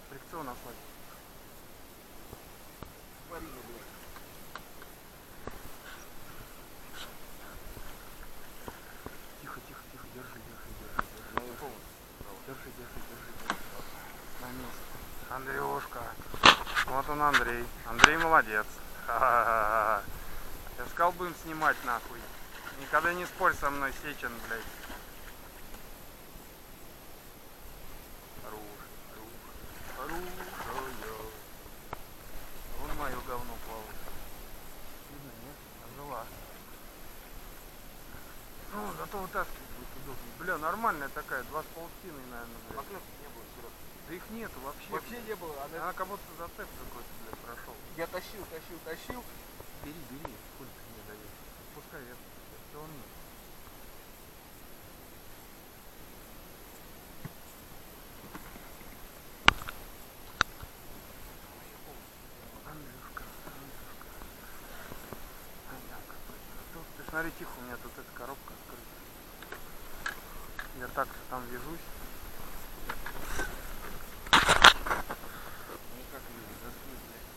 Фрикцион ослабить. Варили, блядь. Тихо, тихо, тихо, держи. Новый повод. Держи. На месте. Андрюшка. Вот он Андрей. Андрей молодец. Ха-ха-ха. Я сказал, будем снимать нахуй. Никогда не спорь со мной, Сечин, блядь. Оружие. Вон мое говно плавает. Видно, нет? Ожила. Ну, зато вытаскивать будет удобнее. Бля, нормальная такая, 2,5, наверное, блядь. Поклевки не было, Серег. Да их нету вообще. Вообще не было. Она как будто зацеп какой-то, блядь, прошел. Я тащил. Бери, хуй ты мне даешь. Пускай это все он нет. Андрюшка. Ты смотри, тихо, у меня тут эта коробка открыта. Я так там вяжусь. Ну как ее заснуть, блядь.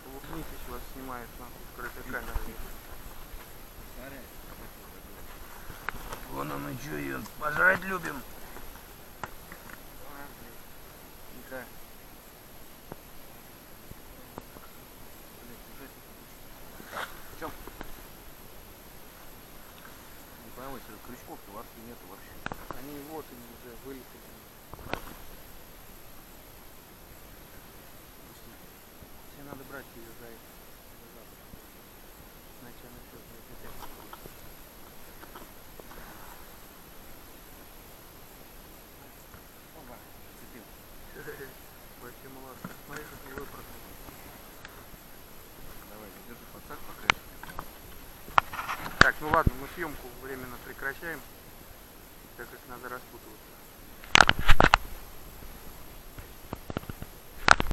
Улыбнитесь, вас снимает нахуй скрытой камерой. Смотри. Вон он и чё, пожрать любим. Тихо. Блядь, держать это. В чем? Не пойму, если крючков-то во рту нету вообще. Они вот они уже вылетели. Тебе надо брать ее за это. Иначе она все опять. Опа, зацепил. Вообще молодцы. Смотри, как не выпрыгнул. Давай, держи подсак пока. Так, ну ладно, мы съемку временно прекращаем, так как надо распутываться.